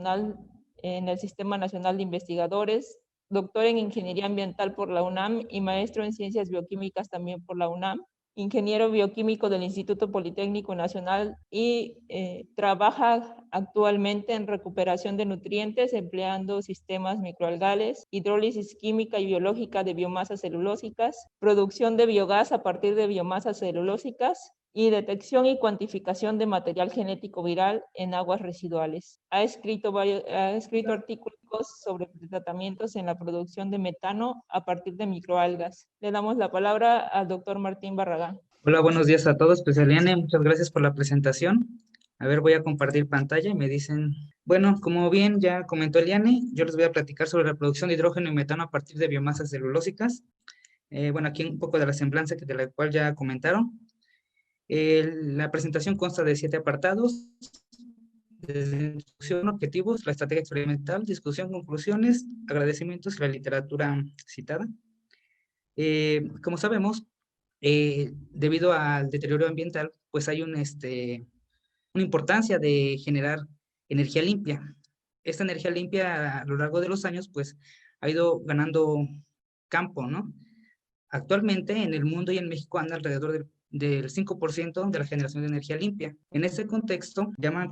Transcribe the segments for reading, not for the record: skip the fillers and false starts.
internacional en el Sistema Nacional de Investigadores, doctor en Ingeniería Ambiental por la UNAM y maestro en Ciencias Bioquímicas también por la UNAM, ingeniero bioquímico del Instituto Politécnico Nacional y trabaja actualmente en recuperación de nutrientes empleando sistemas microalgales, hidrólisis química y biológica de biomasas celulósicas, producción de biogás a partir de biomasas celulósicas y detección y cuantificación de material genético viral en aguas residuales. Ha escrito artículos sobre tratamientos en la producción de metano a partir de microalgas. Le damos la palabra al doctor Martín Barragán. Hola, buenos días a todos. Pues Eliane, muchas gracias por la presentación. A ver, voy a compartir pantalla y me dicen, bueno, como bien ya comentó Eliane, yo les voy a platicar sobre la producción de hidrógeno y metano a partir de biomasas celulósicas. Bueno, aquí un poco de la semblanza de la cual ya comentaron. La presentación consta de 7 apartados, desde introducción, objetivos, la estrategia experimental, discusión, conclusiones, agradecimientos y la literatura citada. Como sabemos, debido al deterioro ambiental, pues hay una importancia de generar energía limpia. Esta energía limpia a lo largo de los años, pues ha ido ganando campo, ¿no? Actualmente en el mundo y en México anda alrededor del 5% de la generación de energía limpia. En este contexto, llama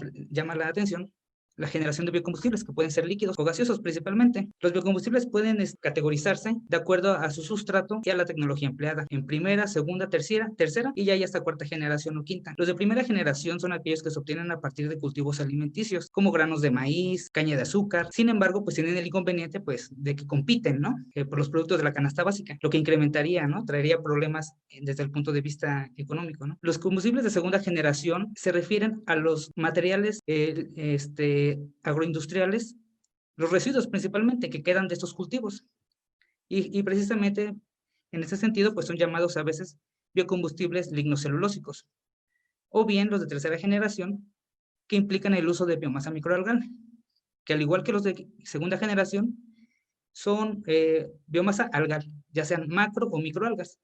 la atención la generación de biocombustibles, que pueden ser líquidos o gaseosos principalmente. Los biocombustibles pueden categorizarse de acuerdo a su sustrato y a la tecnología empleada, en primera, segunda, tercera, y ya hay hasta cuarta generación o quinta. Los de primera generación son aquellos que se obtienen a partir de cultivos alimenticios, como granos de maíz, caña de azúcar. Sin embargo, pues tienen el inconveniente, pues, de que compiten, ¿no? Por los productos de la canasta básica, lo que incrementaría, ¿no? Traería problemas desde el punto de vista económico, ¿no? Los combustibles de segunda generación se refieren a los materiales, agroindustriales, los residuos principalmente que quedan de estos cultivos. Y precisamente en ese sentido, pues son llamados a veces biocombustibles lignocelulósicos, o bien los de tercera generación, que implican el uso de biomasa microalgal, que al igual que los de segunda generación, son biomasa algal, ya sean macro o microalgas.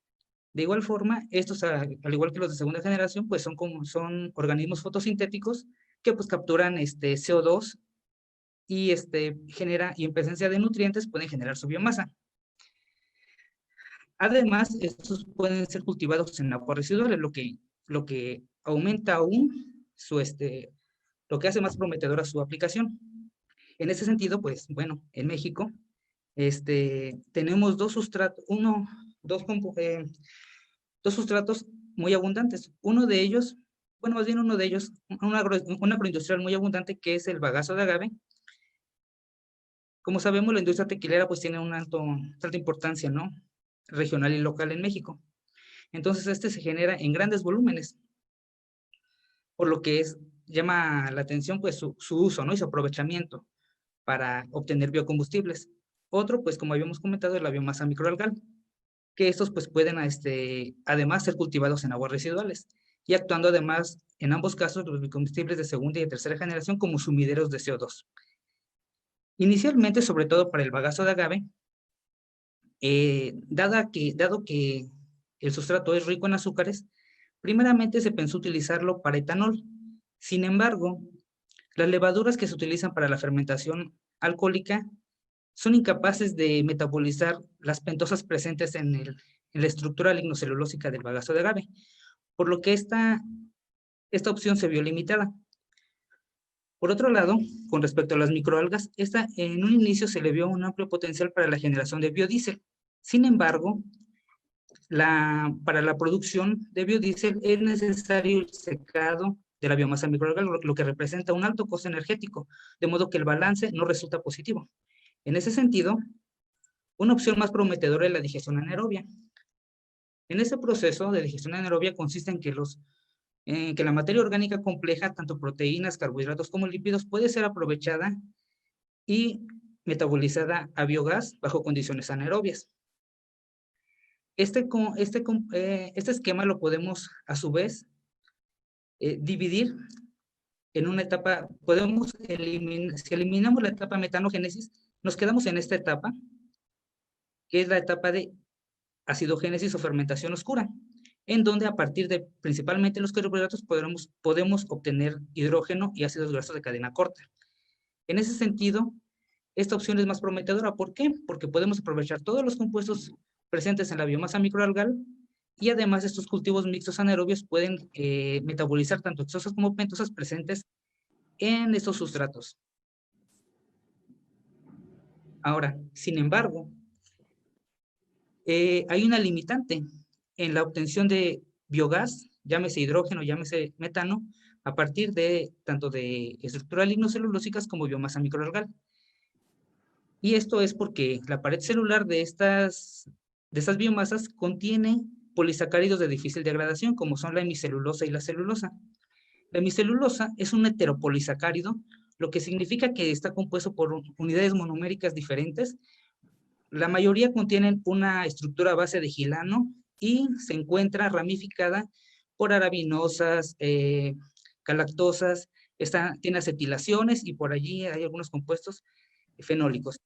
De igual forma, estos, al igual que los de segunda generación, pues son organismos fotosintéticos que pues capturan CO2 y y en presencia de nutrientes pueden generar su biomasa. Además, estos pueden ser cultivados en aguas residuales, lo que aumenta aún lo que hace más prometedora su aplicación. En ese sentido, pues, bueno, en México, tenemos dos sustratos muy abundantes. Uno de ellos, una agroindustrial muy abundante, que es el bagazo de agave. Como sabemos, la industria tequilera pues tiene una alta importancia, ¿no? Regional y local en México. Entonces, se genera en grandes volúmenes, por lo que llama la atención pues su uso, ¿no? Y su aprovechamiento para obtener biocombustibles. Otro, pues como habíamos comentado, es la biomasa microalgal, que estos pues pueden además ser cultivados en aguas residuales y actuando además en ambos casos los biocombustibles de segunda y tercera generación como sumideros de CO2. Inicialmente, sobre todo para el bagazo de agave, dado que el sustrato es rico en azúcares, primeramente se pensó utilizarlo para etanol. Sin embargo, las levaduras que se utilizan para la fermentación alcohólica son incapaces de metabolizar las pentosas presentes en la estructura lignocelulósica del bagazo de agave, por lo que esta opción se vio limitada. Por otro lado, con respecto a las microalgas, en un inicio se le vio un amplio potencial para la generación de biodiesel. Sin embargo, para la producción de biodiesel es necesario el secado de la biomasa microalgal, lo que representa un alto costo energético, de modo que el balance no resulta positivo. En ese sentido, una opción más prometedora es la digestión anaerobia. En ese proceso de digestión anaerobia consiste en que la materia orgánica compleja, tanto proteínas, carbohidratos como lípidos, puede ser aprovechada y metabolizada a biogás bajo condiciones anaerobias. Este esquema lo podemos, a su vez, dividir en una etapa. Si eliminamos la etapa metanogénesis, nos quedamos en esta etapa, que es la etapa de acidogénesis o fermentación oscura, en donde a partir de principalmente los carbohidratos podemos obtener hidrógeno y ácidos grasos de cadena corta. En ese sentido, esta opción es más prometedora. ¿Por qué? Porque podemos aprovechar todos los compuestos presentes en la biomasa microalgal y además estos cultivos mixtos anaerobios pueden metabolizar tanto hexosas como pentosas presentes en estos sustratos. Ahora, sin embargo, hay una limitante en la obtención de biogás, llámese hidrógeno, llámese metano, a partir de tanto de estructuras lignocelulósicas como biomasa microalgal. Y esto es porque la pared celular de estas biomasas contiene polisacáridos de difícil degradación, como son la hemicelulosa y la celulosa. La hemicelulosa es un heteropolisacárido, lo que significa que está compuesto por unidades monoméricas diferentes. La mayoría contienen una estructura a base de gilano y se encuentra ramificada por arabinosas, galactosas, tiene acetilaciones y por allí hay algunos compuestos fenólicos.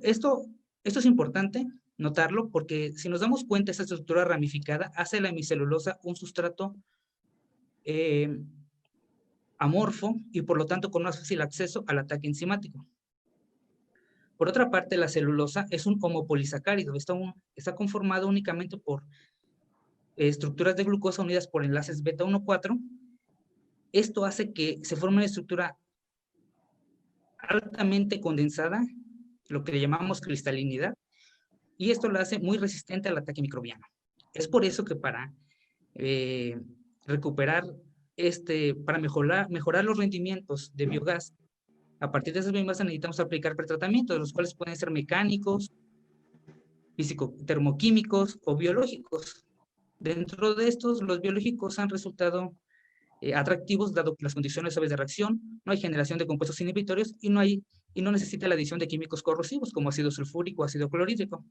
Esto es importante notarlo porque si nos damos cuenta, esta estructura ramificada hace la hemicelulosa un sustrato amorfo y por lo tanto con más fácil acceso al ataque enzimático. Por otra parte, la celulosa es un homopolisacárido, está conformado únicamente por estructuras de glucosa unidas por enlaces beta 1,4. Esto hace que se forme una estructura altamente condensada, lo que le llamamos cristalinidad, y esto lo hace muy resistente al ataque microbiano. Es por eso que para recuperar, para mejorar los rendimientos de biogás, a partir de esas biomasas necesitamos aplicar pretratamientos, los cuales pueden ser mecánicos, físico-termoquímicos o biológicos. Dentro de estos, los biológicos han resultado atractivos dado que las condiciones suaves de reacción, no hay generación de compuestos inhibitorios y no necesita la adición de químicos corrosivos como ácido sulfúrico o ácido clorhídrico.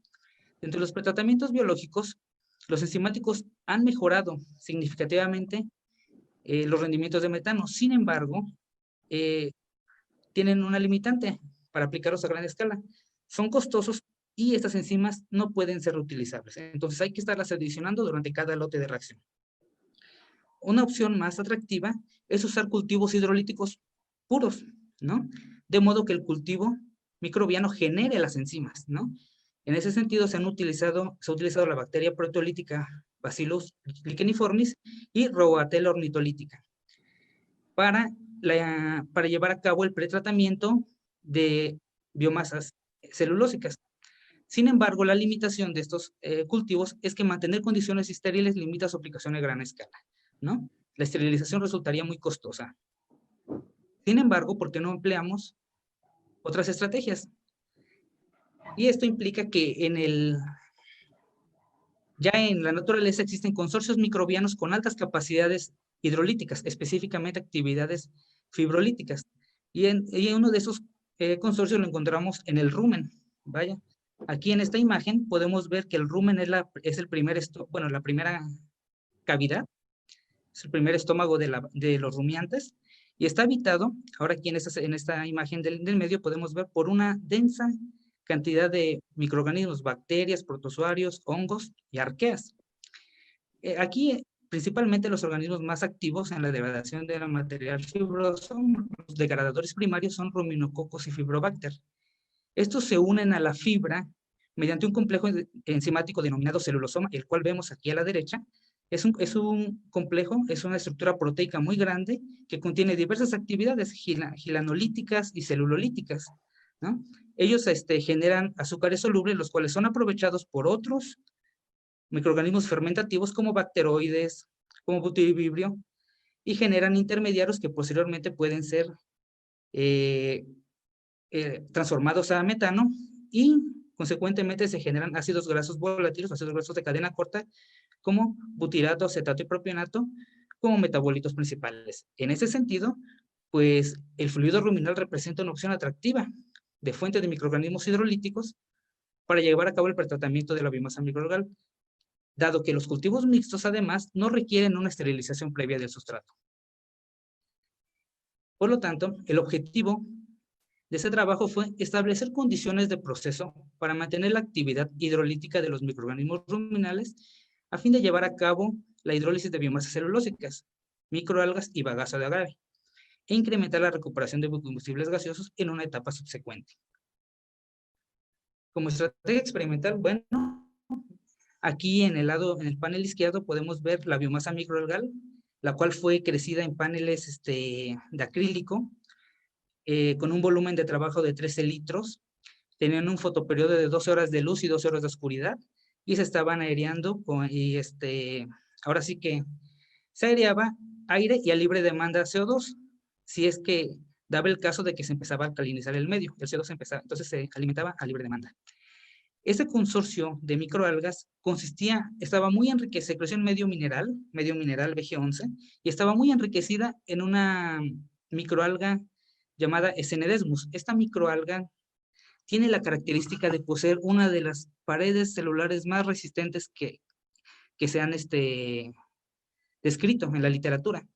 Dentro de los pretratamientos biológicos, los enzimáticos han mejorado significativamente los rendimientos de metano. Sin embargo, tienen una limitante para aplicarlos a gran escala. Son costosos y estas enzimas no pueden ser reutilizables. Entonces hay que estarlas adicionando durante cada lote de reacción. Una opción más atractiva es usar cultivos hidrolíticos puros, ¿no? De modo que el cultivo microbiano genere las enzimas, ¿no? En ese sentido se ha utilizado la bacteria proteolítica Bacillus licheniformis y Rhodotella ornitolítica para llevar a cabo el pretratamiento de biomasas celulósicas. Sin embargo, la limitación de estos cultivos es que mantener condiciones estériles limita su aplicación a gran escala, ¿no? La esterilización resultaría muy costosa. Sin embargo, ¿por qué no empleamos otras estrategias? Y esto implica que ya en la naturaleza existen consorcios microbianos con altas capacidades hidrolíticas, específicamente actividades fibrolíticas. Y en uno de esos consorcios lo encontramos en el rumen. Vaya, aquí en esta imagen podemos ver que el rumen es el primer, la primera cavidad, es el primer estómago de los rumiantes, y está habitado, ahora aquí en esta imagen del medio podemos ver por una densa cantidad de microorganismos, bacterias, protozoarios, hongos y arqueas. Aquí principalmente los organismos más activos en la degradación del material fibroso, los degradadores primarios son ruminococos y fibrobacter. Estos se unen a la fibra mediante un complejo enzimático denominado celulosoma, el cual vemos aquí a la derecha. Es un complejo, es una estructura proteica muy grande que contiene diversas actividades gilanolíticas y celulolíticas, ¿no? Ellos generan azúcares solubles, los cuales son aprovechados por otros microorganismos fermentativos como bacteroides, como butiribibrio, y generan intermediarios que posteriormente pueden ser transformados a metano y consecuentemente se generan ácidos grasos volátiles, ácidos grasos de cadena corta, como butirato, acetato y propionato, como metabolitos principales. En ese sentido, pues el fluido ruminal representa una opción atractiva de fuente de microorganismos hidrolíticos para llevar a cabo el pretratamiento de la biomasa microalgal, dado que los cultivos mixtos además no requieren una esterilización previa del sustrato. Por lo tanto, el objetivo de ese trabajo fue establecer condiciones de proceso para mantener la actividad hidrolítica de los microorganismos ruminales a fin de llevar a cabo la hidrólisis de biomasas celulósicas, microalgas y bagazo de agave. e incrementar la recuperación de biocombustibles gaseosos en una etapa subsecuente. Como estrategia experimental, bueno, aquí en el panel izquierdo podemos ver la biomasa microalgal, la cual fue crecida en paneles de acrílico, con un volumen de trabajo de 13 litros, tenían un fotoperiodo de 12 horas de luz y 12 horas de oscuridad, y se estaban aireando, ahora sí que se aireaba aire y a libre demanda CO2, si es que daba el caso de que se empezaba a alcalinizar el medio, el CO2 empezaba, entonces se alimentaba a libre demanda. Este consorcio de microalgas estaba muy enriquecida, se creció en medio mineral BG11, y estaba muy enriquecida en una microalga llamada Esenedesmus. Esta microalga tiene la característica de poseer una de las paredes celulares más resistentes que se han descrito en la literatura.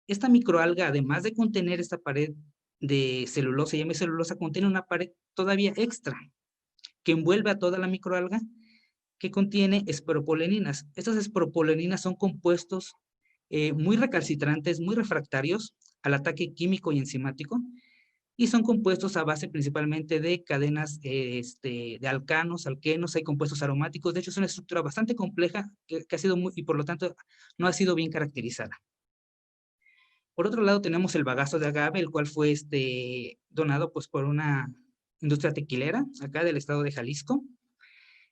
Esta microalga, además de contener esta pared de celulosa y hemicelulosa, contiene una pared todavía extra que envuelve a toda la microalga, que contiene esporopoleninas. Estas esporopoleninas son compuestos muy recalcitrantes, muy refractarios al ataque químico y enzimático, y son compuestos a base principalmente de cadenas de alcanos, alquenos, hay compuestos aromáticos. De hecho, es una estructura bastante compleja que ha sido y por lo tanto no ha sido bien caracterizada. Por otro lado, tenemos el bagazo de agave, el cual fue donado pues, por una industria tequilera, acá del estado de Jalisco.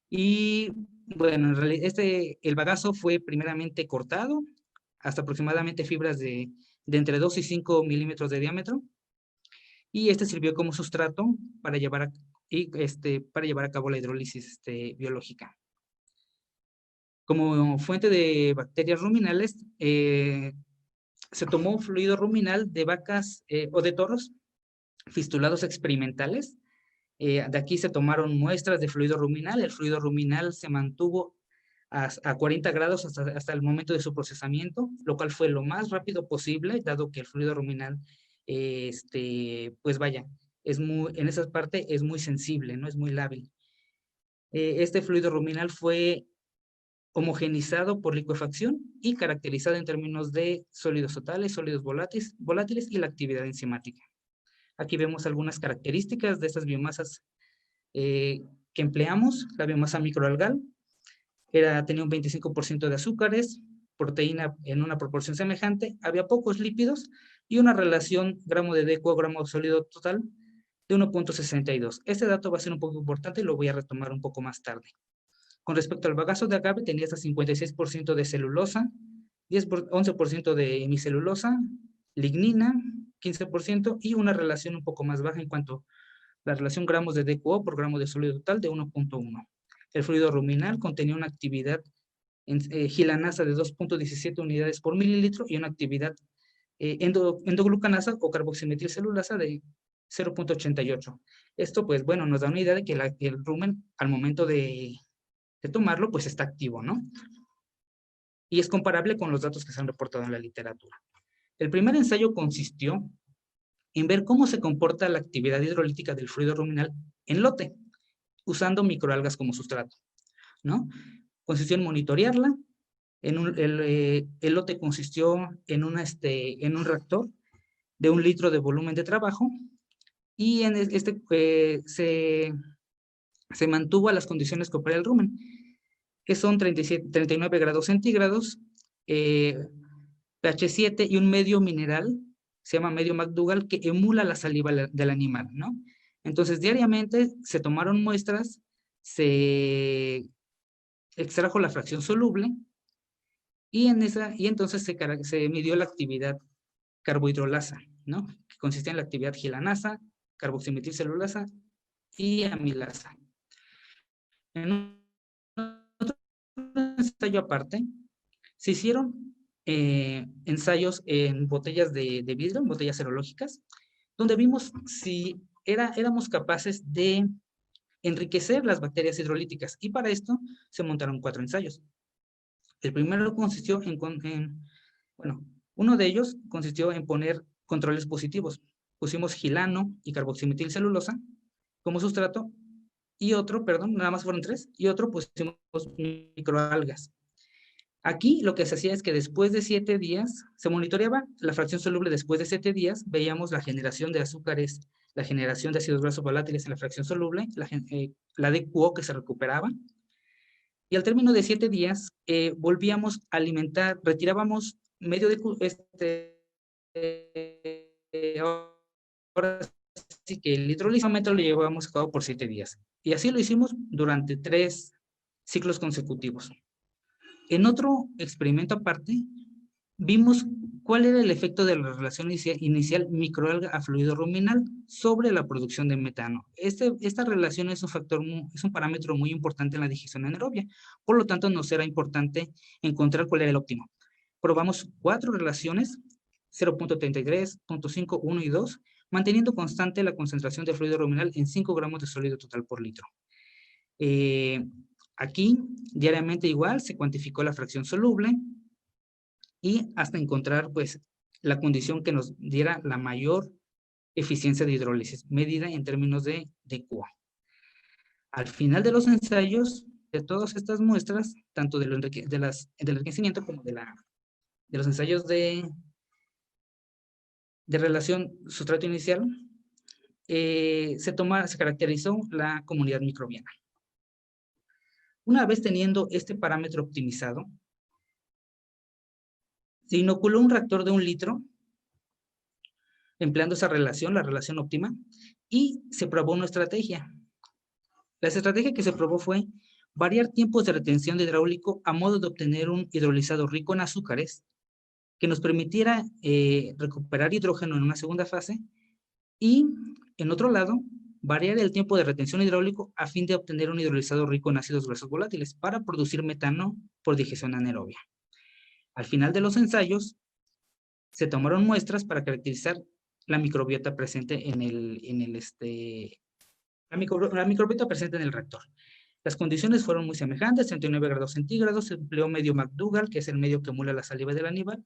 Y bueno, en realidad el bagazo fue primeramente cortado hasta aproximadamente fibras de entre 2 y 5 milímetros de diámetro, y sirvió como sustrato para llevar a cabo la hidrólisis biológica. Como fuente de bacterias ruminales, se tomó fluido ruminal de vacas o de toros fistulados experimentales. De aquí se tomaron muestras de fluido ruminal. El fluido ruminal se mantuvo a 40 grados hasta el momento de su procesamiento, lo cual fue lo más rápido posible, dado que el fluido ruminal, pues vaya, en esa parte es muy sensible, ¿no? Es muy lábil. Este fluido ruminal fue homogenizado por licuefacción y caracterizado en términos de sólidos totales, sólidos volátiles y la actividad enzimática. Aquí vemos algunas características de estas biomasas que empleamos. La biomasa microalgal tenía un 25% de azúcares, proteína en una proporción semejante, había pocos lípidos y una relación gramo de DQ gramo sólido total de 1.62. Este dato va a ser un poco importante y lo voy a retomar un poco más tarde. Con respecto al bagazo de agave, tenía hasta 56% de celulosa, 11% de hemicelulosa, lignina, 15%, y una relación un poco más baja en cuanto a la relación gramos de DQO por gramo de sólido total de 1.1. El fluido ruminal contenía una actividad gilanasa de 2.17 unidades por mililitro y una actividad endoglucanasa o carboximetilcelulasa de 0.88. Esto, pues bueno, nos da una idea de que el rumen al momento de tomarlo, pues está activo, ¿no? Y es comparable con los datos que se han reportado en la literatura. El primer ensayo consistió en ver cómo se comporta la actividad hidrolítica del fluido ruminal en lote, usando microalgas como sustrato, ¿no? Consistió en monitorearla. El lote consistió en un reactor de 1 litro de volumen de trabajo, y se mantuvo a las condiciones que opera el rumen, que son 39 grados centígrados, pH 7 y un medio mineral, se llama medio McDougall, que emula la saliva del animal, ¿no? Entonces, diariamente se tomaron muestras, se extrajo la fracción soluble, y entonces se midió la actividad carbohidrolasa, ¿no? Que consistía en la actividad gilanasa, carboximetilcelulasa y amilasa. En otro ensayo aparte, se hicieron ensayos en botellas de vidrio, en botellas serológicas, donde vimos si éramos capaces de enriquecer las bacterias hidrolíticas, y para esto se montaron 4 ensayos. El primero consistió bueno, uno de ellos consistió en poner controles positivos. Pusimos gilano y carboximetilcelulosa como sustrato, y otro, perdón, nada más fueron 3, y otro pusimos microalgas. Aquí lo que se hacía es que después de 7 días se monitoreaba la fracción soluble. Después de 7 días veíamos la generación de azúcares, la generación de ácidos grasos volátiles en la fracción soluble, la DQO que se recuperaba. Y al término de 7 días volvíamos a alimentar, retirábamos medio de ahora sí que el hidrolizamiento lo llevábamos a cabo por 7 días. Y así lo hicimos durante 3 ciclos consecutivos. En otro experimento aparte, vimos cuál era el efecto de la relación inicial microalga a fluido ruminal sobre la producción de metano. Esta relación es un parámetro muy importante en la digestión anaerobia, por lo tanto nos era importante encontrar cuál era el óptimo. Probamos 4 relaciones, 0.33, 0.5, 1 y 2, manteniendo constante la concentración de fluido ruminal en 5 gramos de sólido total por litro. Aquí, diariamente igual, se cuantificó la fracción soluble y hasta encontrar, pues, la condición que nos diera la mayor eficiencia de hidrólisis, medida en términos de DQO. Al final de los ensayos, de todas estas muestras, tanto del enriquecimiento como de los ensayos de relación sustrato inicial, se caracterizó la comunidad microbiana. Una vez teniendo este parámetro optimizado, se inoculó un reactor de 1 litro, empleando esa relación, la relación óptima, y se probó una estrategia. La estrategia que se probó fue variar tiempos de retención de hidráulico a modo de obtener un hidrolizado rico en azúcares que nos permitiera recuperar hidrógeno en una segunda fase, y en otro lado, variar el tiempo de retención hidráulico a fin de obtener un hidrolizado rico en ácidos grasos volátiles para producir metano por digestión anaerobia. Al final de los ensayos, se tomaron muestras para caracterizar la microbiota presente la microbiota presente en el reactor. Las condiciones fueron muy semejantes, 39 grados centígrados, se empleó medio McDougall, que es el medio que emula la saliva del animal,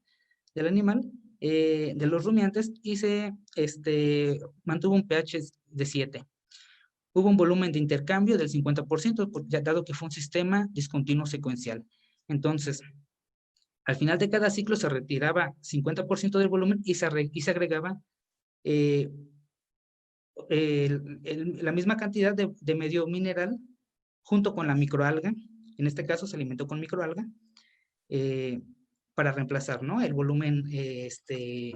de los rumiantes, y se mantuvo un pH de 7. Hubo un volumen de intercambio del 50%, dado que fue un sistema discontinuo secuencial. Entonces, al final de cada ciclo se retiraba 50% del volumen y se agregaba la misma cantidad de medio mineral junto con la microalga. En este caso se alimentó con microalga para reemplazar, ¿no?, el volumen que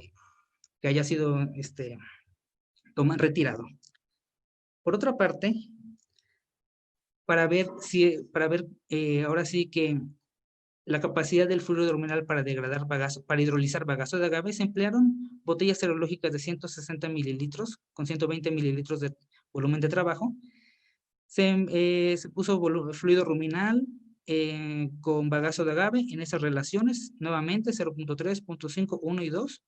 haya sido retirado. Por otra parte, para ver ahora sí que la capacidad del fluido ruminal para degradar bagazo, para hidrolizar bagazo de agave, se emplearon botellas serológicas de 160 mililitros con 120 mililitros de volumen de trabajo. Se puso fluido ruminal con bagazo de agave en esas relaciones, nuevamente 0.3, 0.5, 1 y 2,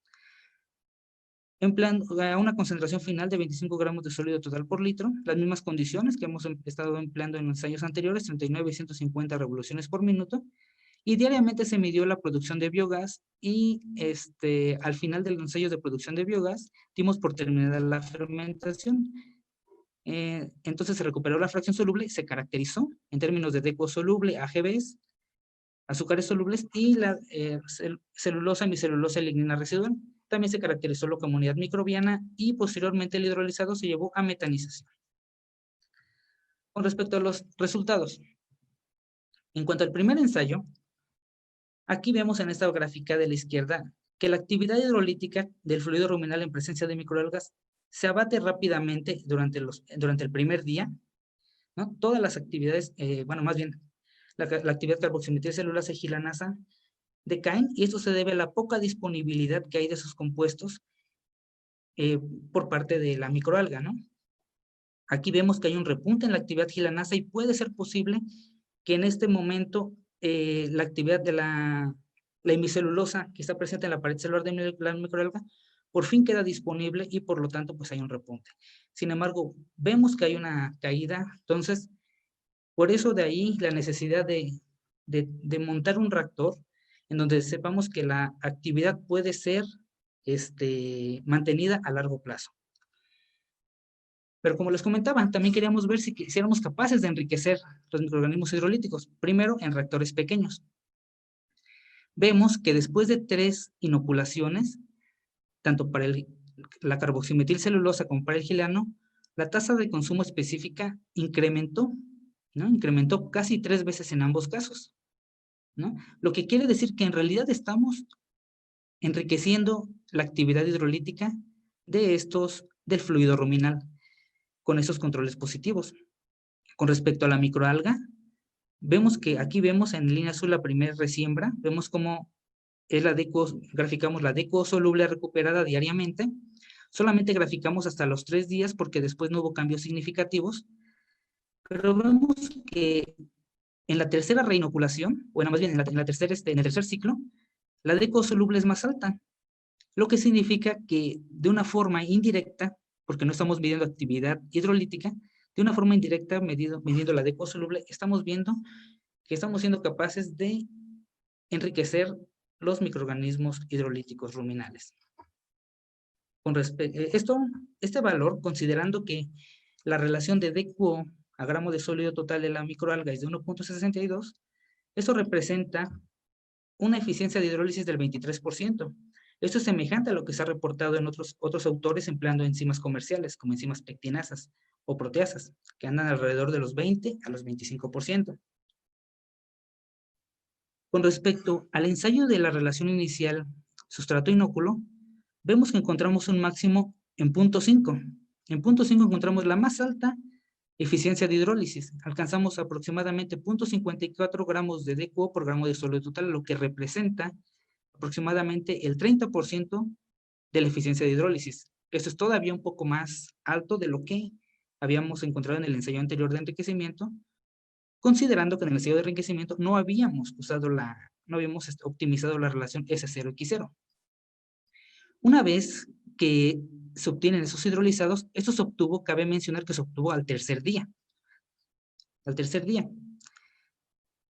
empleando a una concentración final de 25 gramos de sólido total por litro, las mismas condiciones que hemos estado empleando en los años anteriores, 39 y 150 revoluciones por minuto, y diariamente se midió la producción de biogás y al final del ensayo de producción de biogás dimos por terminada la fermentación. Entonces se recuperó la fracción soluble, se caracterizó en términos de DQO soluble, AGVs, azúcares solubles y la celulosa, hemicelulosa y lignina residual. También se caracterizó la comunidad microbiana y posteriormente el hidrolizado se llevó a metanización. Con respecto a los resultados, en cuanto al primer ensayo, aquí vemos en esta gráfica de la izquierda que la actividad hidrolítica del fluido ruminal en presencia de microalgas se abate rápidamente durante el primer día, ¿no? Todas las actividades, más bien, la actividad carboximetría celular gilanasa decaen, y esto se debe a la poca disponibilidad que hay de esos compuestos por parte de la microalga, ¿no? Aquí vemos que hay un repunte en la actividad gilanasa y puede ser posible que en este momento la actividad de la hemicelulosa que está presente en la pared celular de la microalga por fin queda disponible y por lo tanto pues hay un repunte. Sin embargo, vemos que hay una caída, entonces por eso de ahí la necesidad de montar un reactor en donde sepamos que la actividad puede ser mantenida a largo plazo. Pero como les comentaba, también queríamos ver si éramos capaces de enriquecer los microorganismos hidrolíticos, primero en reactores pequeños. vemos que después de 3 inoculaciones, tanto para la carboximetilcelulosa como para el gilano, la tasa de consumo específica incrementó, ¿no? Incrementó casi 3 veces en ambos casos, ¿no? Lo que quiere decir que en realidad estamos enriqueciendo la actividad hidrolítica del fluido ruminal con esos controles positivos. Con respecto a la microalga, vemos que aquí vemos en línea azul la primera resiembra, vemos cómo es graficamos la DQO soluble recuperada diariamente. Solamente graficamos hasta los 3 días porque después no hubo cambios significativos, pero vemos que en la tercera reinoculación, bueno, más bien en el tercer ciclo, la DQO soluble es más alta, lo que significa que de una forma indirecta, porque no estamos midiendo actividad hidrolítica, de una forma indirecta, midiendo la DQO soluble, estamos viendo que estamos siendo capaces de enriquecer los microorganismos hidrolíticos ruminales. Este valor, considerando que la relación de DQO a gramo de sólido total de la microalga es de 1.62, eso representa una eficiencia de hidrólisis del 23%. Esto es semejante a lo que se ha reportado en otros autores empleando enzimas comerciales, como enzimas pectinasas o proteasas, que andan alrededor de los 20 a los 25%. Con respecto al ensayo de la relación inicial sustrato-inóculo, vemos que encontramos un máximo en 0.5. En 0.5 encontramos la más alta eficiencia de hidrólisis. Alcanzamos aproximadamente 0.54 gramos de DQO por gramo de sólido total, lo que representa aproximadamente el 30% de la eficiencia de hidrólisis. Esto es todavía un poco más alto de lo que habíamos encontrado en el ensayo anterior de enriquecimiento, considerando que en el ensayo de enriquecimiento no habíamos optimizado la relación S0X0. Una vez que se obtienen esos hidrolizados, esto se obtuvo, cabe mencionar que se obtuvo al tercer día. Al tercer día.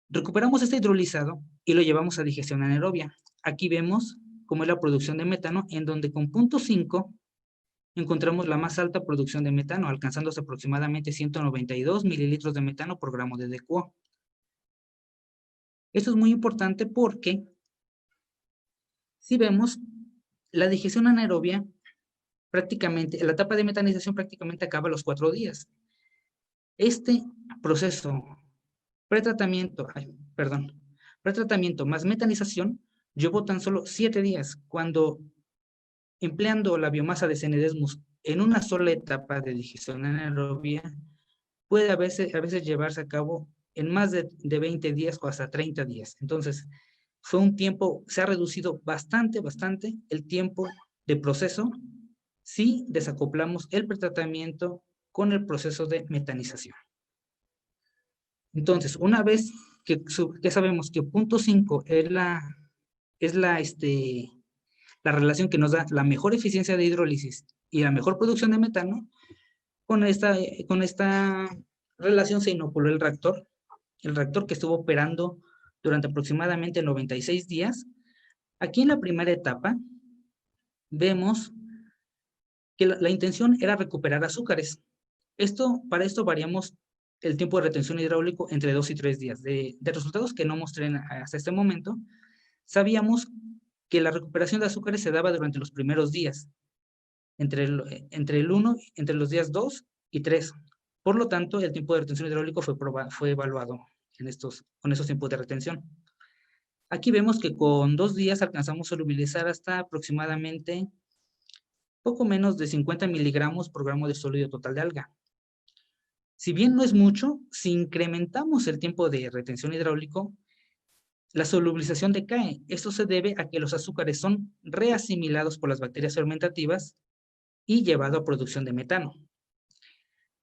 Recuperamos este hidrolizado y lo llevamos a digestión anaerobia. Aquí vemos cómo es la producción de metano, en donde con 0.5 encontramos la más alta producción de metano, alcanzándose aproximadamente 192 mililitros de metano por gramo de DQO. Esto es muy importante porque si vemos la digestión anaerobia, prácticamente, la etapa de metanización prácticamente acaba a los 4 días. Este proceso pretratamiento más metanización llevó tan solo 7 días, cuando empleando la biomasa de Cnidesmus en una sola etapa de digestión anaerobia, puede a veces llevarse a cabo en más de 20 días o hasta 30 días. Entonces, fue un tiempo, se ha reducido bastante el tiempo de proceso si desacoplamos el pretratamiento con el proceso de metanización. Entonces, una vez que sabemos que 0.5 es la relación que nos da la mejor eficiencia de hidrólisis y la mejor producción de metano, con esta relación se inoculó el reactor que estuvo operando durante aproximadamente 96 días. Aquí en la primera etapa vemos que la intención era recuperar azúcares. Para esto variamos el tiempo de retención hidráulico entre 2 y 3 días. De resultados que no mostré hasta este momento, sabíamos que la recuperación de azúcares se daba durante los primeros días, entre los días 2 y 3. Por lo tanto, el tiempo de retención hidráulico fue evaluado con esos tiempos de retención. Aquí vemos que con 2 días alcanzamos a solubilizar hasta aproximadamente poco menos de 50 miligramos por gramo de sólido total de alga. Si bien no es mucho, si incrementamos el tiempo de retención hidráulico, la solubilización decae. Esto se debe a que los azúcares son reasimilados por las bacterias fermentativas y llevado a producción de metano.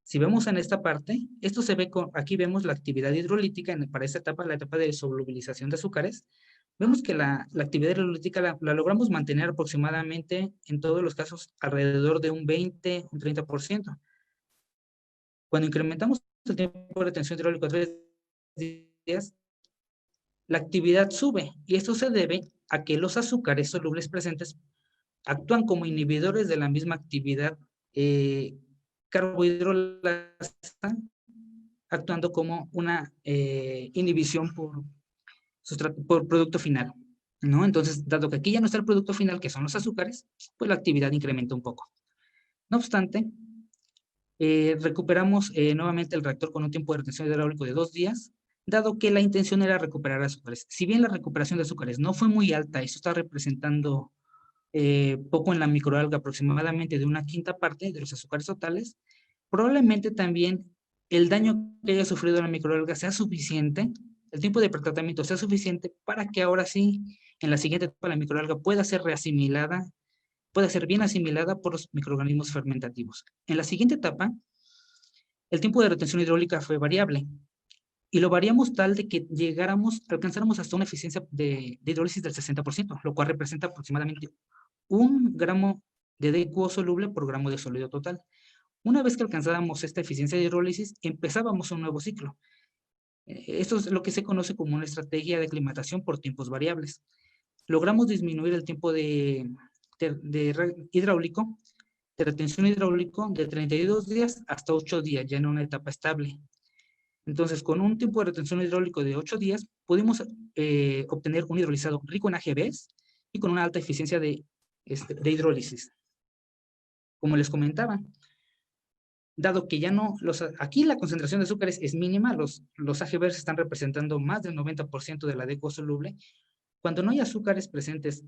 Si vemos en esta parte, esto se ve aquí vemos la actividad hidrolítica para esta etapa, la etapa de solubilización de azúcares. Vemos que la actividad hidrolítica la logramos mantener aproximadamente en todos los casos alrededor de un 20, un 30%. Cuando incrementamos el tiempo de retención hidráulico a 3 días, la actividad sube, y esto se debe a que los azúcares solubles presentes actúan como inhibidores de la misma actividad carbohidrolasa, actuando como una inhibición por producto final. ¿no? Entonces, dado que aquí ya no está el producto final, que son los azúcares, pues la actividad incrementa un poco. No obstante, recuperamos nuevamente el reactor con un tiempo de retención hidráulico de 2 días, dado que la intención era recuperar azúcares. Si bien la recuperación de azúcares no fue muy alta, eso está representando poco en la microalga, aproximadamente de 1/5 parte de los azúcares totales, probablemente también el daño que haya sufrido la microalga sea suficiente, el tiempo de pretratamiento sea suficiente para que ahora sí, en la siguiente etapa, la microalga pueda ser reasimilada, pueda ser bien asimilada por los microorganismos fermentativos. En la siguiente etapa, el tiempo de retención hidráulica fue variable y lo variamos tal de que alcanzáramos hasta una eficiencia de hidrólisis del 60%, lo cual representa aproximadamente 1 gramo de DQO soluble por gramo de sólido total. Una vez que alcanzábamos esta eficiencia de hidrólisis, empezábamos un nuevo ciclo. Esto es lo que se conoce como una estrategia de aclimatación por tiempos variables. Logramos disminuir el tiempo hidráulico, de retención hidráulico, de 32 días hasta 8 días, ya en una etapa estable. Entonces, con un tiempo de retención hidráulico de 8 días, pudimos obtener un hidrolizado rico en AGVs y con una alta eficiencia de hidrólisis. Como les comentaba, dado que ya no, aquí la concentración de azúcares es mínima, los AGVs están representando más del 90% de la DQO soluble. Cuando no hay azúcares presentes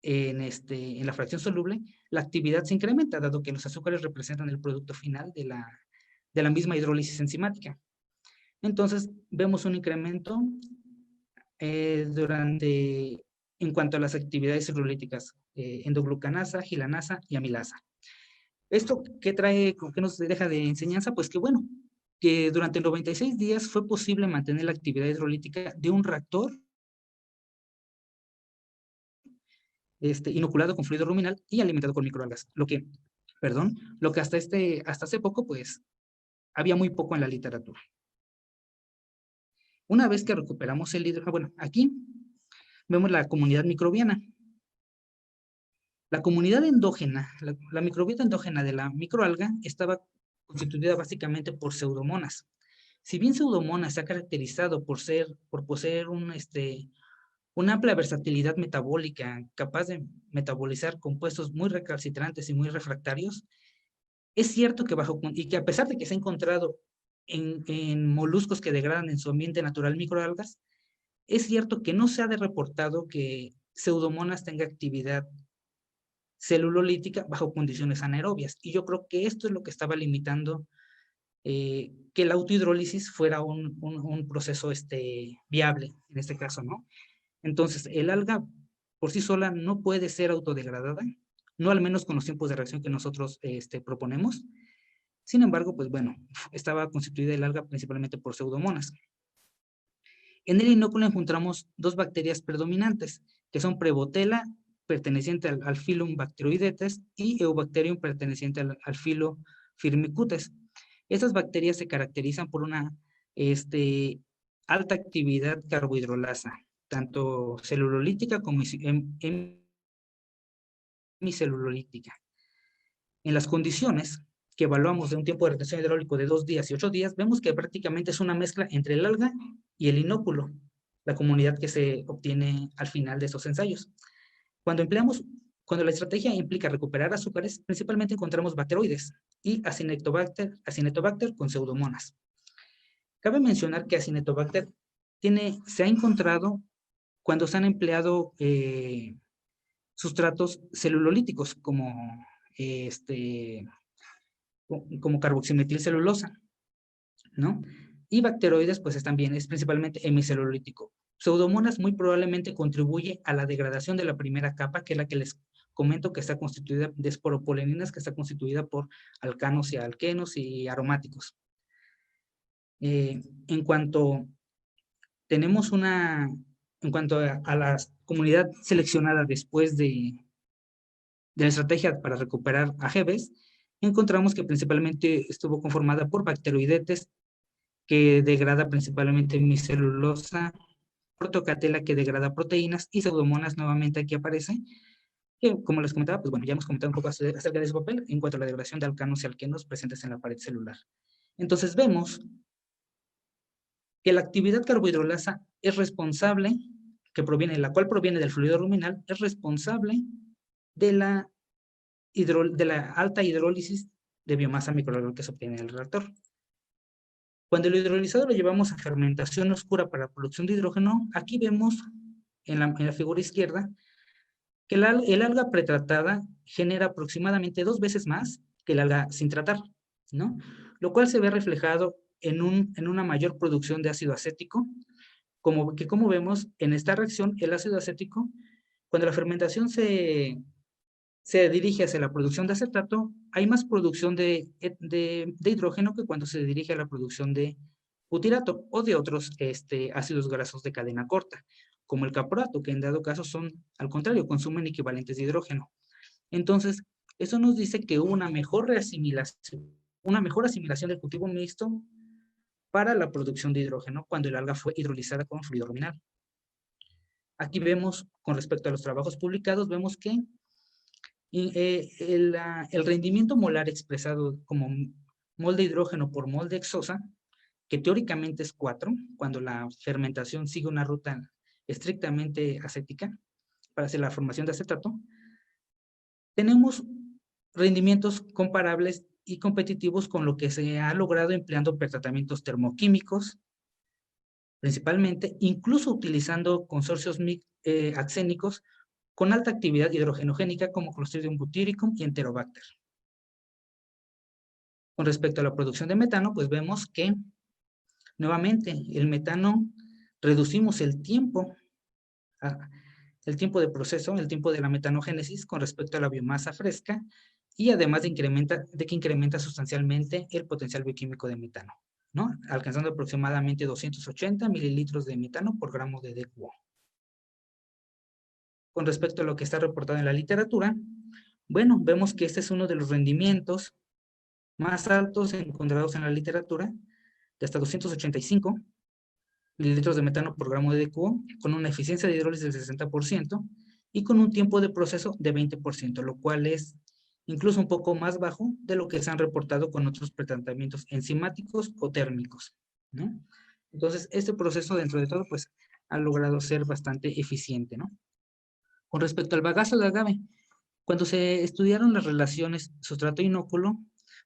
en la fracción soluble, la actividad se incrementa, dado que los azúcares representan el producto final de la misma hidrólisis enzimática. Entonces, vemos un incremento en cuanto a las actividades hidrolíticas, endoglucanasa, gilanasa y amilasa. ¿Esto qué nos deja de enseñanza? Pues que bueno, que durante 96 días fue posible mantener la actividad hidrolítica de un reactor inoculado con fluido ruminal y alimentado con microalgas, lo que hasta hace poco, pues, había muy poco en la literatura. Una vez que recuperamos el hidrógeno, bueno, aquí vemos la comunidad microbiana. La comunidad endógena, la microbiota endógena de la microalga estaba constituida básicamente por pseudomonas. Si bien pseudomonas se ha caracterizado por poseer una amplia versatilidad metabólica, capaz de metabolizar compuestos muy recalcitrantes y muy refractarios, es cierto que a pesar de que se ha encontrado en moluscos que degradan en su ambiente natural microalgas, es cierto que no se ha reportado que Pseudomonas tenga actividad celulolítica bajo condiciones anaerobias. Y yo creo que esto es lo que estaba limitando que la autohidrólisis fuera un proceso viable, en este caso, ¿no? Entonces, el alga por sí sola no puede ser autodegradada, no al menos con los tiempos de reacción que nosotros proponemos. Sin embargo, pues bueno, estaba constituida el alga principalmente por pseudomonas. En el inóculo encontramos 2 bacterias predominantes, que son Prevotella, perteneciente al filum Bacteroidetes, y Eubacterium, perteneciente al filo Firmicutes. Estas bacterias se caracterizan por una alta actividad carbohidrolasa, tanto celulolítica como hemicelulolítica. En las condiciones que evaluamos de un tiempo de retención hidráulico de 2 días y 8 días, vemos que prácticamente es una mezcla entre el alga y el inóculo, la comunidad que se obtiene al final de estos ensayos. Cuando la estrategia implica recuperar azúcares, principalmente encontramos bacteroides y Acinetobacter con pseudomonas. Cabe mencionar que Acinetobacter se ha encontrado cuando se han empleado sustratos celulolíticos como carboximetilcelulosa, ¿no? Y bacteroides, pues es principalmente hemicelulolítico. Pseudomonas muy probablemente contribuye a la degradación de la primera capa, que es la que les comento que está constituida de esporopoleninas, que está constituida por alcanos y alquenos y aromáticos. En cuanto a la comunidad seleccionada después de la estrategia para recuperar AGVs, encontramos que principalmente estuvo conformada por bacteroidetes, que degrada principalmente hemicelulosa, Protocatela, que degrada proteínas, y Pseudomonas, nuevamente aquí aparece, que como les comentaba, pues bueno, ya hemos comentado un poco acerca de su papel en cuanto a la degradación de alcanos y alquenos presentes en la pared celular. Entonces vemos que la actividad carbohidrolasa es responsable la cual proviene del fluido ruminal, es responsable de la alta hidrólisis de biomasa microalgal que se obtiene en el reactor. Cuando el hidrolizado lo llevamos a fermentación oscura para la producción de hidrógeno, aquí vemos en la figura izquierda que el alga pretratada genera aproximadamente 2 veces más que el alga sin tratar, ¿no? Lo cual se ve reflejado en una mayor producción de ácido acético, como vemos en esta reacción, el ácido acético, cuando la fermentación se dirige hacia la producción de acetato, hay más producción de hidrógeno que cuando se dirige a la producción de butirato o de otros ácidos grasos de cadena corta, como el caproato, que en dado caso son, al contrario, consumen equivalentes de hidrógeno. Entonces, eso nos dice que hubo una mejor asimilación del cultivo mixto para la producción de hidrógeno cuando el alga fue hidrolizada con fluido ruminal. Aquí vemos, con respecto a los trabajos publicados, vemos que el rendimiento molar expresado como mol de hidrógeno por mol de hexosa, que teóricamente es 4, cuando la fermentación sigue una ruta estrictamente acética para hacer la formación de acetato, tenemos rendimientos comparables y competitivos con lo que se ha logrado empleando pretratamientos termoquímicos, principalmente, incluso utilizando consorcios axénicos con alta actividad hidrogenogénica como Clostridium butyricum y Enterobacter. Con respecto a la producción de metano, pues vemos que, nuevamente, el metano, reducimos el tiempo de proceso, el tiempo de la metanogénesis con respecto a la biomasa fresca, y además de que incrementa sustancialmente el potencial bioquímico de metano, ¿no? Alcanzando aproximadamente 280 mililitros de metano por gramo de DQO. Con respecto a lo que está reportado en la literatura, bueno, vemos que este es uno de los rendimientos más altos encontrados en la literatura, de hasta 285 mililitros de metano por gramo de DQO, con una eficiencia de hidrólisis del 60% y con un tiempo de proceso de 20%, lo cual es incluso un poco más bajo de lo que se han reportado con otros pretratamientos enzimáticos o térmicos, ¿no? Entonces, este proceso, dentro de todo, pues, ha logrado ser bastante eficiente, ¿no? Con respecto al bagazo de agave, cuando se estudiaron las relaciones sustrato-inóculo,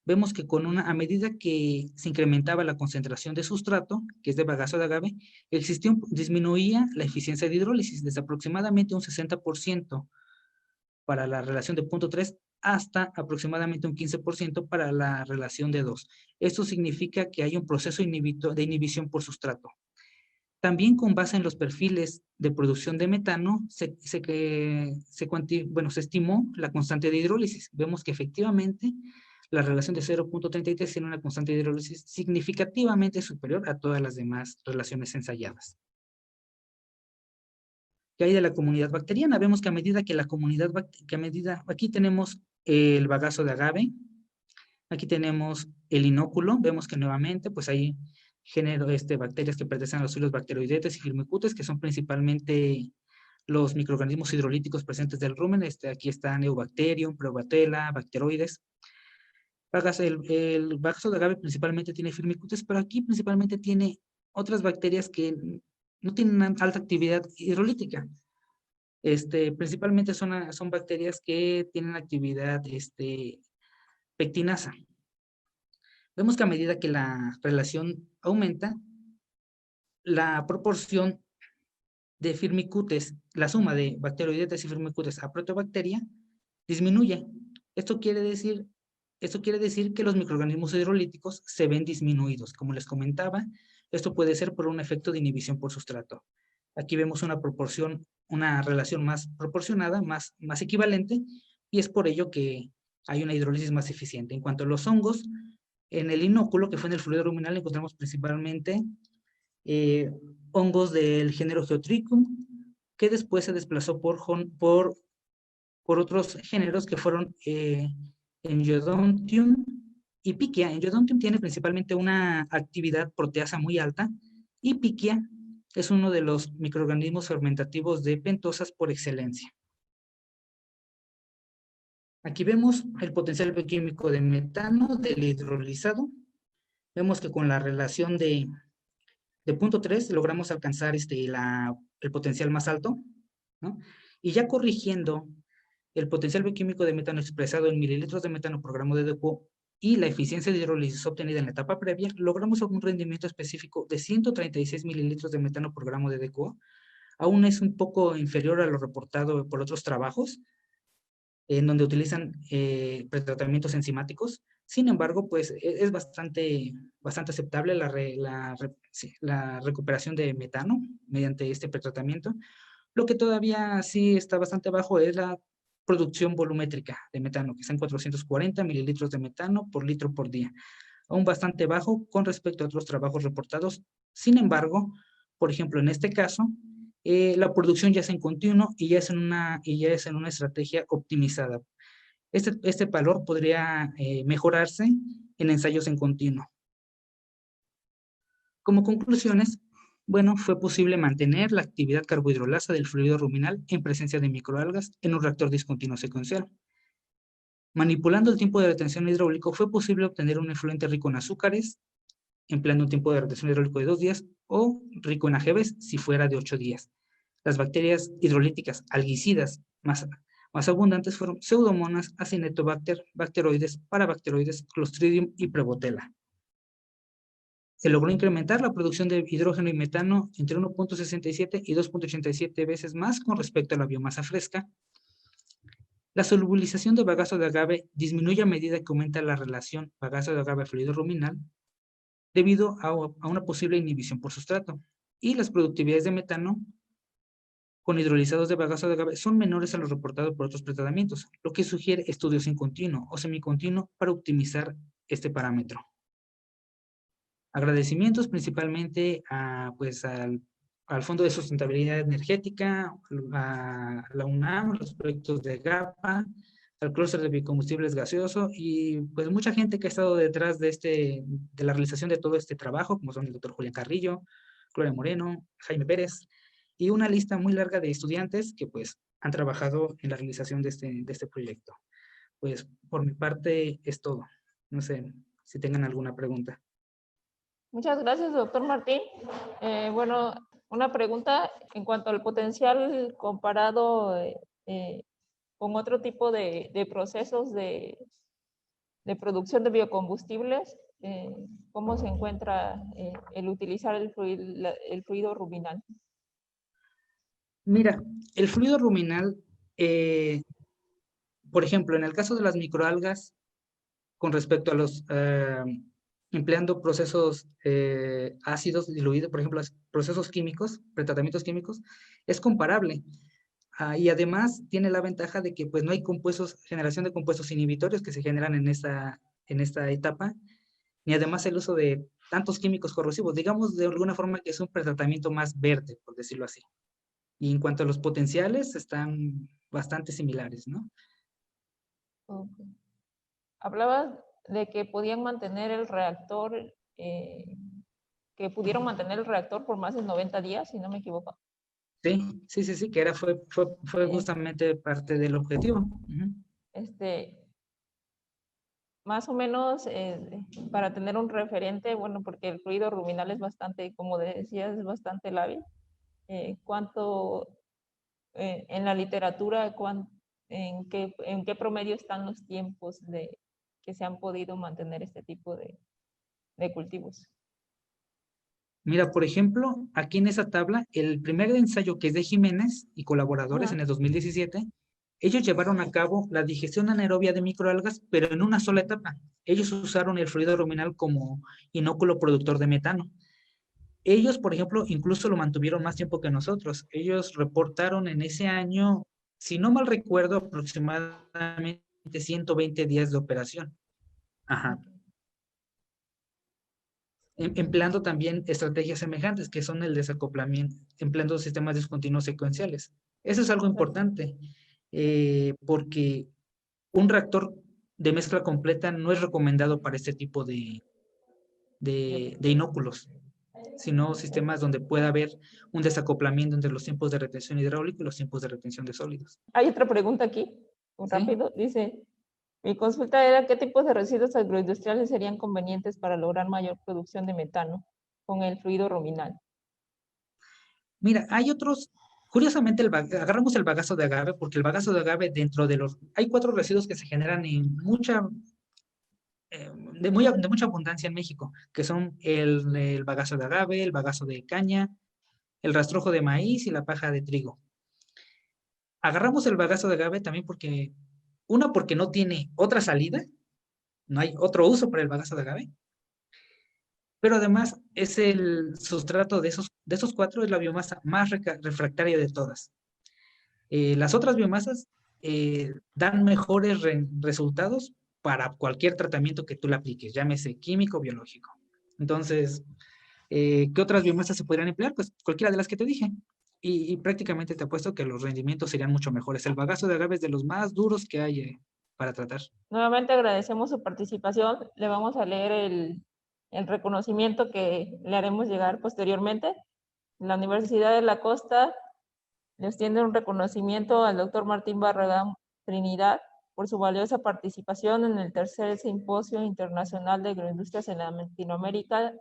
vemos que a medida que se incrementaba la concentración de sustrato, que es de bagazo de agave, disminuía la eficiencia de hidrólisis desde aproximadamente un 60% para la relación de 0.3 hasta aproximadamente un 15% para la relación de 2. Esto significa que hay un proceso de inhibición por sustrato. También con base en los perfiles de producción de metano, se estimó la constante de hidrólisis. Vemos que efectivamente la relación de 0.33 tiene una constante de hidrólisis significativamente superior a todas las demás relaciones ensayadas. ¿Qué hay de la comunidad bacteriana? Vemos que aquí tenemos el bagazo de agave, aquí tenemos el inóculo, vemos que nuevamente pues hay bacterias que pertenecen a los filos bacteroidetes y firmicutes, que son principalmente los microorganismos hidrolíticos presentes del rumen. Aquí están Eubacterium, Probatella, bacteroides. El bagazo de agave principalmente tiene firmicutes, pero aquí principalmente tiene otras bacterias que no tienen alta actividad hidrolítica. Principalmente son bacterias que tienen actividad pectinasa. Vemos que a medida que la relación aumenta, la proporción de firmicutes, la suma de bacteroidetes y firmicutes a protobacteria, disminuye. Esto quiere decir que los microorganismos hidrolíticos se ven disminuidos. Como les comentaba, esto puede ser por un efecto de inhibición por sustrato. Aquí vemos una relación más proporcionada, más equivalente, y es por ello que hay una hidrólisis más eficiente. En cuanto a los hongos, en el inóculo, que fue en el fluido ruminal, encontramos principalmente hongos del género Geotrichum, que después se desplazó por otros géneros que fueron Engiodontium y Piquia. Engiodontium tiene principalmente una actividad proteasa muy alta, y Piquia es uno de los microorganismos fermentativos de pentosas por excelencia. Aquí vemos el potencial bioquímico de metano del hidrolizado. Vemos que con la relación de 0.3 logramos alcanzar la el potencial más alto, ¿no? Y ya corrigiendo el potencial bioquímico de metano expresado en mililitros de metano por gramo de DQO y la eficiencia de hidrólisis obtenida en la etapa previa, logramos un rendimiento específico de 136 mililitros de metano por gramo de DQO. Aún es un poco inferior a lo reportado por otros trabajos, en donde utilizan pretratamientos enzimáticos. Sin embargo, pues es bastante aceptable la recuperación de metano mediante este pretratamiento. Lo que todavía sí está bastante bajo es la producción volumétrica de metano, que está en 440 mililitros de metano por litro por día, aún bastante bajo con respecto a otros trabajos reportados. Sin embargo, por ejemplo, en este caso, la producción ya es en continuo y ya es en una estrategia optimizada. Este valor podría mejorarse en ensayos en continuo. Como conclusiones, bueno, fue posible mantener la actividad carbohidrolasa del fluido ruminal en presencia de microalgas en un reactor discontinuo secuencial. Manipulando el tiempo de retención hidráulico, fue posible obtener un efluente rico en azúcares, empleando un tiempo de retención hidráulico de 2 días, o rico en AGVs, si fuera de 8 días. Las bacterias hidrolíticas algicidas más abundantes fueron Pseudomonas, Acinetobacter, Bacteroides, Parabacteroides, Clostridium y Prevotella. Se logró incrementar la producción de hidrógeno y metano entre 1.67 y 2.87 veces más con respecto a la biomasa fresca. La solubilización de bagazo de agave disminuye a medida que aumenta la relación bagazo de agave-fluido ruminal debido a una posible inhibición por sustrato. Y las productividades de metano con hidrolizados de bagazo de agave son menores a los reportados por otros pretratamientos, lo que sugiere estudios en continuo o semicontinuo para optimizar este parámetro. Agradecimientos principalmente pues al Fondo de Sustentabilidad Energética, a la UNAM, los proyectos de GAPA, al clúster de biocombustibles gaseoso y pues mucha gente que ha estado detrás de la realización de todo este trabajo, como son el doctor Julián Carrillo, Gloria Moreno, Jaime Pérez, y una lista muy larga de estudiantes que pues han trabajado en la realización de este proyecto. Pues por mi parte es todo. No sé si tengan alguna pregunta. Muchas gracias, doctor Martín. Bueno, una pregunta en cuanto al potencial comparado con otro tipo de procesos de producción de biocombustibles, ¿cómo se encuentra el utilizar el fluido ruminal? Mira, el fluido ruminal, por ejemplo, en el caso de las microalgas, con respecto a los, empleando procesos ácidos diluidos, por ejemplo, procesos químicos, pretratamientos químicos, es comparable. Y además tiene la ventaja de que pues no hay generación de compuestos inhibitorios que se generan en esta etapa, ni además el uso de tantos químicos corrosivos. Digamos de alguna forma que es un pretratamiento más verde, por decirlo así. Y en cuanto a los potenciales, están bastante similares, ¿no? Okay. Hablabas de que podían mantener el reactor, que pudieron mantener el reactor por más de 90 días, si no me equivoco. Sí, que fue justamente parte del objetivo. Más o menos, para tener un referente, bueno, porque el fluido ruminal es bastante, como decías, es bastante lábil. ¿Cuánto en la literatura, en qué promedio están los tiempos que se han podido mantener este tipo de cultivos? Mira, por ejemplo, aquí en esa tabla, el primer ensayo que es de Jiménez y colaboradores en el 2017, ellos llevaron a cabo la digestión anaerobia de microalgas, pero en una sola etapa. Ellos usaron el fluido ruminal como inóculo productor de metano. Ellos, por ejemplo, incluso lo mantuvieron más tiempo que nosotros. Ellos reportaron en ese año, si no mal recuerdo, aproximadamente 120 días de operación. Ajá. Empleando también estrategias semejantes, que son el desacoplamiento, empleando sistemas discontinuos secuenciales. Eso es algo importante, porque un reactor de mezcla completa no es recomendado para este tipo de inóculos, sino sistemas donde pueda haber un desacoplamiento entre los tiempos de retención hidráulica y los tiempos de retención de sólidos. Hay otra pregunta aquí, muy rápido. Dice, mi consulta era qué tipos de residuos agroindustriales serían convenientes para lograr mayor producción de metano con el fluido ruminal. Mira, hay otros, curiosamente agarramos el bagazo de agave porque el bagazo de agave hay 4 residuos que se generan en de mucha abundancia en México, que son el bagazo de agave, el bagazo de caña, el rastrojo de maíz y la paja de trigo. Agarramos el bagazo de agave también porque no tiene otra salida, no hay otro uso para el bagazo de agave, pero además es el sustrato de esos 4, es la biomasa más refractaria de todas. Las otras biomasas dan mejores resultados para cualquier tratamiento que tú le apliques, llámese químico o biológico. Entonces, ¿qué otras biomasas se podrían emplear? Pues cualquiera de las que te dije. Y prácticamente te apuesto que los rendimientos serían mucho mejores. El bagazo de agave es de los más duros que hay para tratar. Nuevamente agradecemos su participación. Le vamos a leer el reconocimiento que le haremos llegar posteriormente. La Universidad de la Costa le extiende un reconocimiento al doctor Martín Barragán Trinidad por su valiosa participación en el tercer Simposio Internacional de Agroindustrias en Latinoamérica,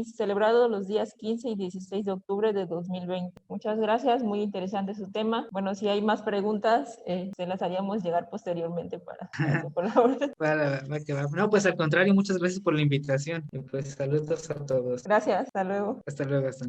celebrado los días 15 y 16 de octubre de 2020. Muchas gracias, muy interesante su tema. Bueno, si hay más preguntas, se las haríamos llegar posteriormente para su colaboración. No, pues al contrario, muchas gracias por la invitación. Y pues saludos a todos. Gracias, hasta luego. Hasta luego. Hasta.